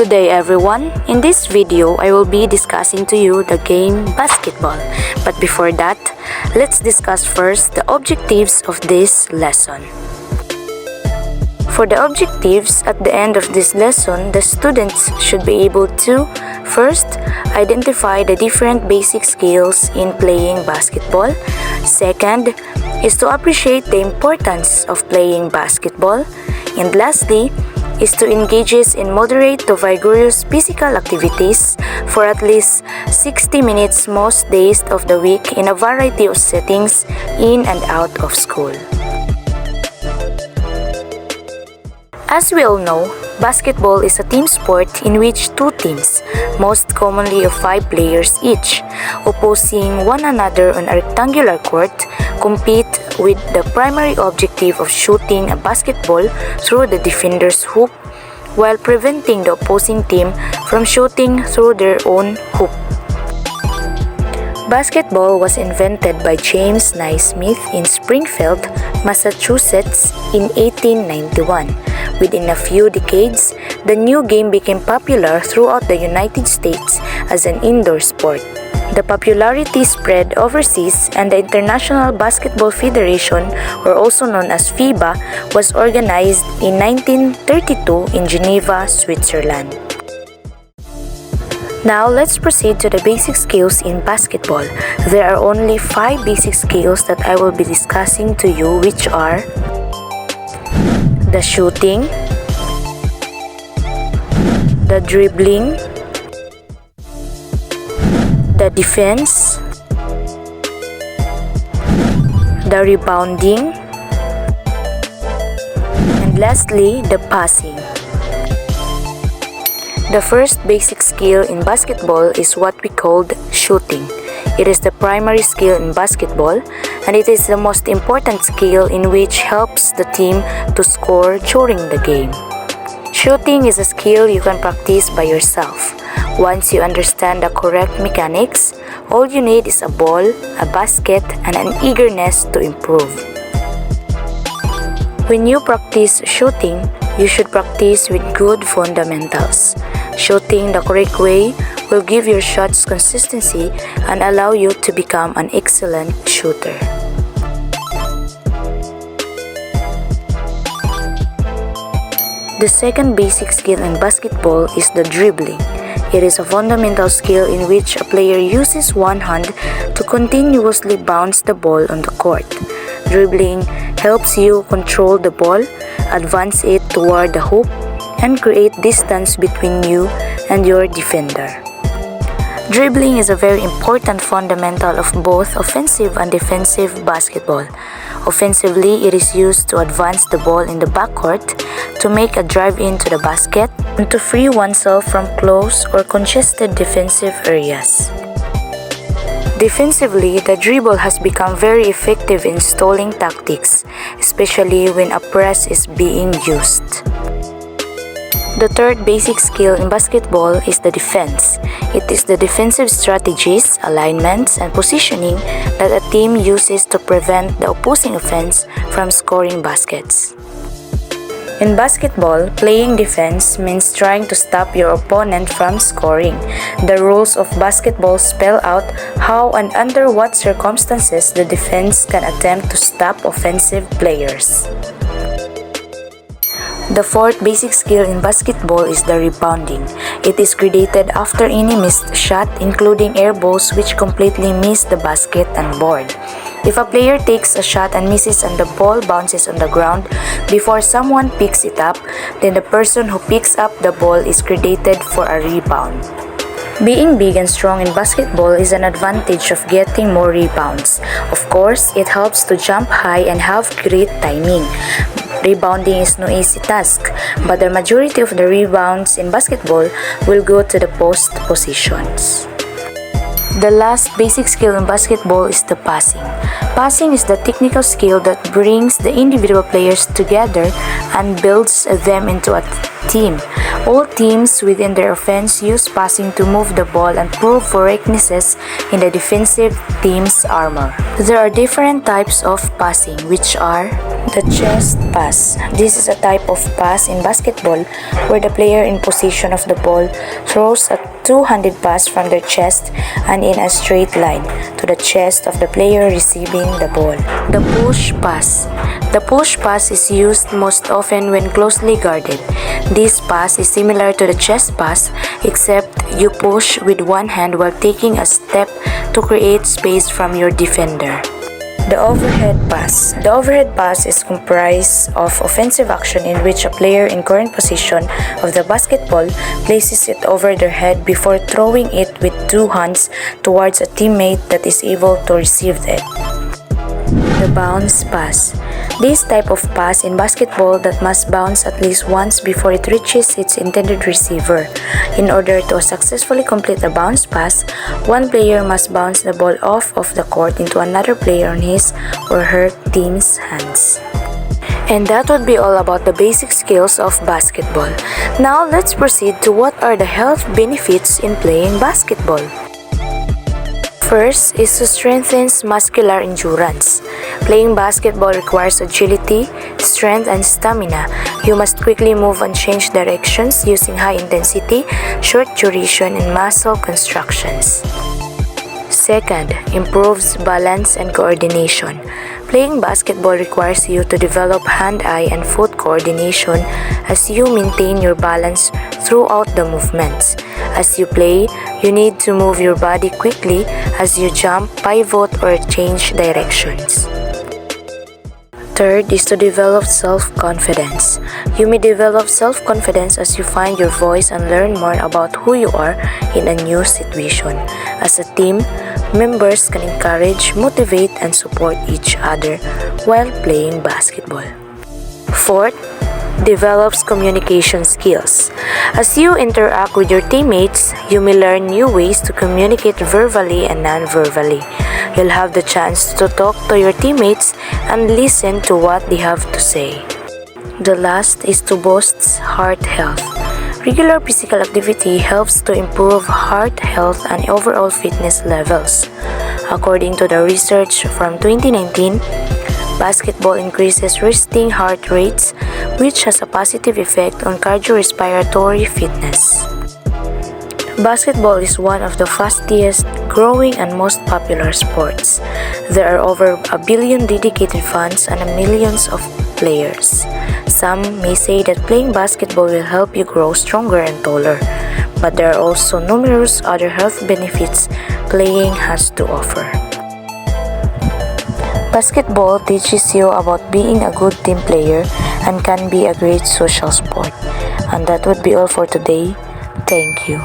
Good day everyone. In this video, I will be discussing to you the game basketball. But before that, let's discuss first the objectives of this lesson. For the objectives, at the end of this lesson, the students should be able to first, identify the different basic skills in playing basketball. Second, is to appreciate the importance of playing basketball. And lastly, is to engage in moderate to vigorous physical activities for at least 60 minutes most days of the week in a variety of settings in and out of school. As we all know, basketball is a team sport in which two teams, most commonly of 5 players each, opposing one another on a rectangular court, compete with the primary objective of shooting a basketball through the defender's hoop while preventing the opposing team from shooting through their own hoop. Basketball was invented by James Naismith in Springfield, Massachusetts in 1891. Within a few decades, the new game became popular throughout the United States as an indoor sport. The popularity spread overseas, and the International Basketball Federation, or also known as FIBA, was organized in 1932 in Geneva, Switzerland. Now, let's proceed to the basic skills in basketball. There are only 5 basic skills that I will be discussing to you, which are the shooting, the dribbling, the defense, the rebounding, and lastly, the passing. The first basic skill in basketball is what we called shooting. It is the primary skill in basketball, and it is the most important skill in which helps the team to score during the game. Shooting is a skill you can practice by yourself. Once you understand the correct mechanics, all you need is a ball, a basket, and an eagerness to improve. When you practice shooting, you should practice with good fundamentals. Shooting the correct way will give your shots consistency and allow you to become an excellent shooter. The second basic skill in basketball is the dribbling. It is a fundamental skill in which a player uses one hand to continuously bounce the ball on the court. Dribbling helps you control the ball, advance it toward the hoop, and create distance between you and your defender. Dribbling is a very important fundamental of both offensive and defensive basketball. Offensively, it is used to advance the ball in the backcourt, to make a drive into the basket, and to free oneself from close or congested defensive areas. Defensively, the dribble has become very effective in stalling tactics, especially when a press is being used. The third basic skill in basketball is the defense. It is the defensive strategies, alignments, and positioning that a team uses to prevent the opposing offense from scoring baskets. In basketball, playing defense means trying to stop your opponent from scoring. The rules of basketball spell out how and under what circumstances the defense can attempt to stop offensive players. The fourth basic skill in basketball is the rebounding. It is created after any missed shot, including air balls which completely miss the basket and board. If a player takes a shot and misses and the ball bounces on the ground before someone picks it up, then the person who picks up the ball is credited for a rebound. Being big and strong in basketball is an advantage of getting more rebounds. Of course, it helps to jump high and have great timing. Rebounding is no easy task, but the majority of the rebounds in basketball will go to the post positions. The last basic skill in basketball is the passing. Passing is the technical skill that brings the individual players together and builds them into a team. All teams within their offense use passing to move the ball and prove for weaknesses in the defensive team's armor. There are different types of passing, which are the chest pass. This is a type of pass in basketball where the player in possession of the ball throws a two-handed pass from their chest and in a straight line to the chest of the player receiving the ball. The push pass. The push pass is used most often when closely guarded. This pass is similar to the chest pass, except you push with one hand while taking a step to create space from your defender. The overhead pass. The overhead pass is comprised of offensive action in which a player in current position of the basketball places it over their head before throwing it with two hands towards a teammate that is able to receive it. The bounce pass. This type of pass in basketball that must bounce at least once before it reaches its intended receiver. In order to successfully complete a bounce pass, one player must bounce the ball off of the court into another player on his or her team's hands. And that would be all about the basic skills of basketball. Now let's proceed to what are the health benefits in playing basketball. First is to strengthen muscular endurance. Playing basketball requires agility, strength, and stamina. You must quickly move and change directions using high intensity, short duration, and muscle constructions. Second, improves balance and coordination. Playing basketball requires you to develop hand-eye and foot coordination as you maintain your balance throughout the movements. As you play, you need to move your body quickly as you jump, pivot, or change directions. Third is to develop self-confidence. You may develop self-confidence as you find your voice and learn more about who you are in a new situation. As a team, members can encourage, motivate, and support each other while playing basketball. Fourth, develops communication skills. As you interact with your teammates, you may learn new ways to communicate verbally and non-verbally. You'll have the chance to talk to your teammates and listen to what they have to say. The last is to boost heart health. Regular physical activity helps to improve heart health and overall fitness levels. According to the research from 2019, basketball increases resting heart rates, which has a positive effect on cardiorespiratory fitness. Basketball is one of the fastest growing and most popular sports. There are over 1 billion dedicated fans and millions of players. Some may say that playing basketball will help you grow stronger and taller, but there are also numerous other health benefits playing has to offer. Basketball teaches you about being a good team player and can be a great social sport. And that would be all for today. Thank you.